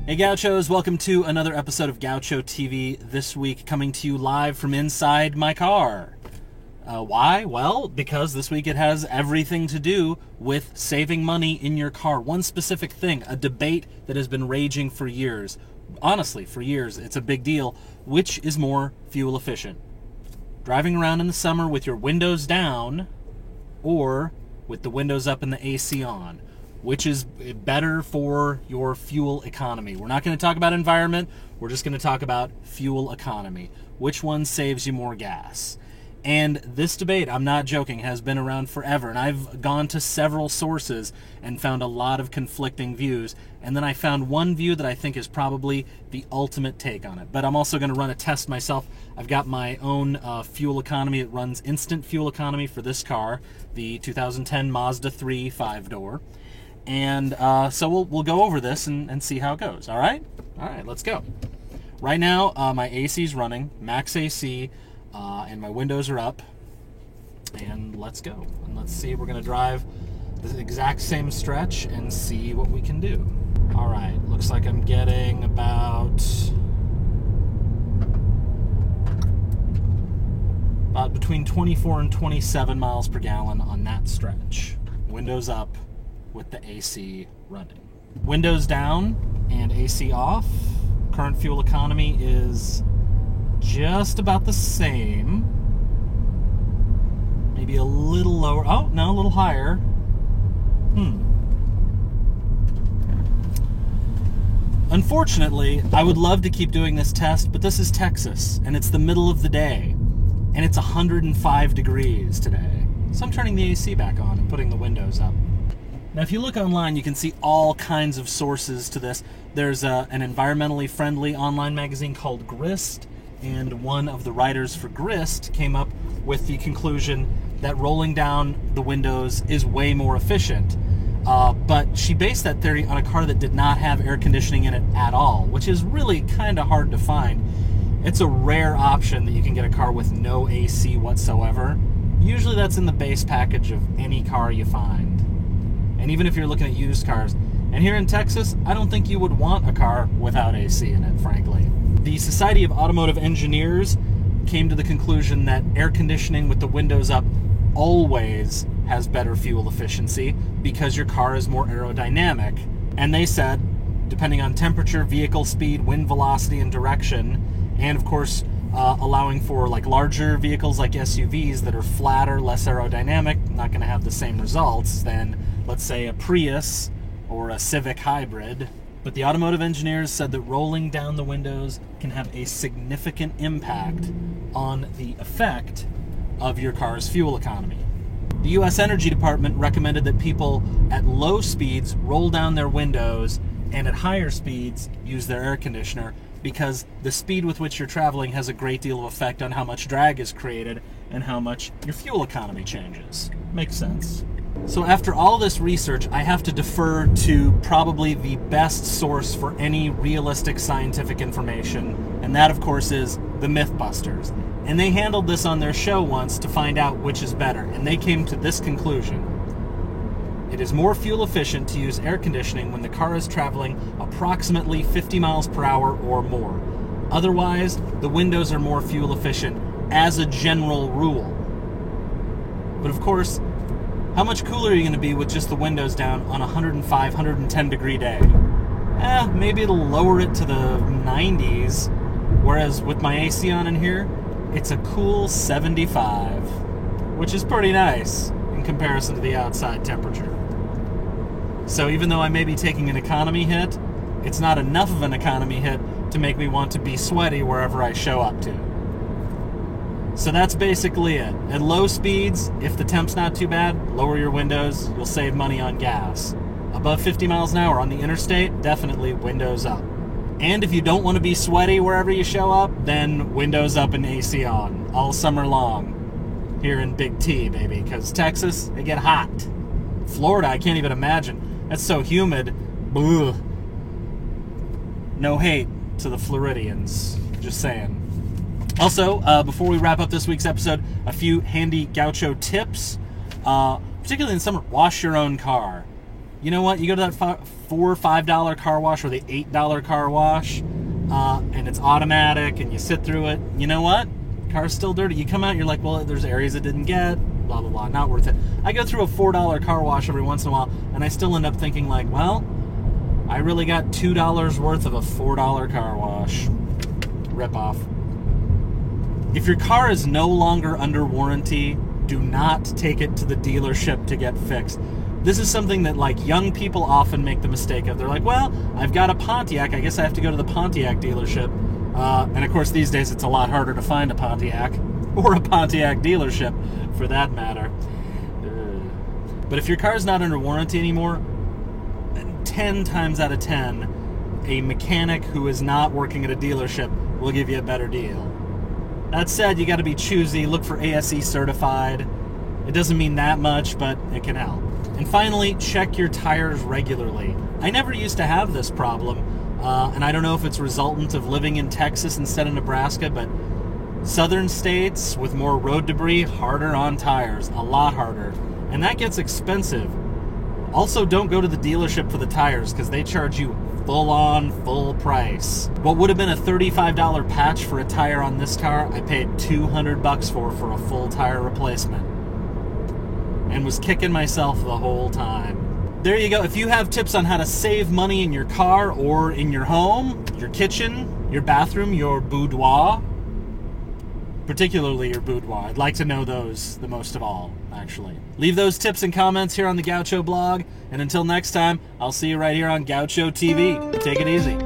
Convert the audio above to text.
Hey Gauchos, welcome to another episode of Gaucho TV, this week coming to you live from inside my car. Why? Well, because this week it has everything to do with saving money in your car. One specific thing, a debate that has been raging for years. Honestly, for years, it's a big deal. Which is more fuel efficient? Driving around in the summer with your windows down or with the windows up and the AC on? Which is better for your fuel economy? We're not going to talk about environment. We're just going to talk about fuel economy. Which one saves you more gas? And this debate, I'm not joking, has been around forever. And I've gone to several sources and found a lot of conflicting views. And then I found one view that I think is probably the ultimate take on it. But I'm also going to run a test myself. I've got my own fuel economy. It runs instant fuel economy for this car, the 2010 Mazda 3 5-door. And so we'll go over this and see how it goes. All right? All right, let's go. Right now, my AC is running, max AC, and my windows are up. And let's go. And let's see, we're going to drive the exact same stretch and see what we can do. All right, looks like I'm getting about between 24 and 27 miles per gallon on that stretch. Windows up with the AC running. Windows down and AC off. Current fuel economy is just about the same. Maybe a little lower. Oh, no, a little higher. Unfortunately, I would love to keep doing this test, but this is Texas, and it's the middle of the day, and it's 105 degrees today. So I'm turning the AC back on and putting the windows up. Now, if you look online, you can see all kinds of sources to this. There's an environmentally friendly online magazine called Grist, and one of the writers for Grist came up with the conclusion that rolling down the windows is way more efficient. But she based that theory on a car that did not have air conditioning in it at all, which is really kind of hard to find. It's a rare option that you can get a car with no AC whatsoever. Usually that's in the base package of any car you find. And even if you're looking at used cars. And here in Texas, I don't think you would want a car without AC in it, frankly. The Society of Automotive Engineers came to the conclusion that air conditioning with the windows up always has better fuel efficiency because your car is more aerodynamic. And they said, depending on temperature, vehicle speed, wind velocity, and direction, and of course, allowing for like larger vehicles like SUVs that are flatter, less aerodynamic, not going to have the same results than, let's say, a Prius or a Civic hybrid. But the automotive engineers said that rolling down the windows can have a significant impact on the effect of your car's fuel economy. The U.S. Energy Department recommended that people at low speeds roll down their windows and at higher speeds use their air conditioner, because the speed with which you're traveling has a great deal of effect on how much drag is created and how much your fuel economy changes. Makes sense. So after all this research, I have to defer to probably the best source for any realistic scientific information, and that, of course, is the Mythbusters. And they handled this on their show once to find out which is better, and they came to this conclusion. It is more fuel efficient to use air conditioning when the car is traveling approximately 50 miles per hour or more. Otherwise, the windows are more fuel efficient as a general rule. But of course, how much cooler are you going to be with just the windows down on a 105, 110 degree day? Maybe it'll lower it to the 90s, whereas with my AC on in here, it's a cool 75, which is pretty nice in comparison to the outside temperature. So even though I may be taking an economy hit, it's not enough of an economy hit to make me want to be sweaty wherever I show up to. So that's basically it. At low speeds, if the temp's not too bad, lower your windows, you'll save money on gas. Above 50 miles an hour on the interstate, definitely windows up. And if you don't want to be sweaty wherever you show up, then windows up and AC on all summer long here in Big T, baby, because Texas, they get hot. Florida, I can't even imagine. That's so humid. Ugh. No hate to the Floridians, just saying. Also, before we wrap up this week's episode, a few handy Gaucho tips. Particularly in summer, wash your own car. You know what? You go to that $4 or $5 car wash or the $8 car wash, and it's automatic, and you sit through it. You know what? Car's still dirty. You come out, you're like, well, there's areas it didn't get, blah, blah, blah. Not worth it. I go through a $4 car wash every once in a while, and I still end up thinking like, well, I really got $2 worth of a $4 car wash. Rip off. If your car is no longer under warranty, do not take it to the dealership to get fixed. This is something that like young people often make the mistake of. They're like, well, I've got a Pontiac, I guess I have to go to the Pontiac dealership. And of course these days it's a lot harder to find a Pontiac, or a Pontiac dealership for that matter. But if your car's not under warranty anymore, 10 times out of 10, a mechanic who is not working at a dealership will give you a better deal. That said, you got to be choosy. Look for ASE certified. It doesn't mean that much, but it can help. And finally, check your tires regularly. I never used to have this problem, and I don't know if it's resultant of living in Texas instead of Nebraska, but southern states with more road debris, harder on tires, a lot harder. And that gets expensive. Also, don't go to the dealership for the tires because they charge you full price. What would have been a $35 patch for a tire on this car, I paid $200 for a full tire replacement. And was kicking myself the whole time. There you go. If you have tips on how to save money in your car or in your home, your kitchen, your bathroom, your boudoir, particularly your boudoir, I'd like to know those the most of all, actually. Leave those tips and comments here on the Gaucho blog, and until next time, I'll see you right here on Gaucho TV. Take it easy.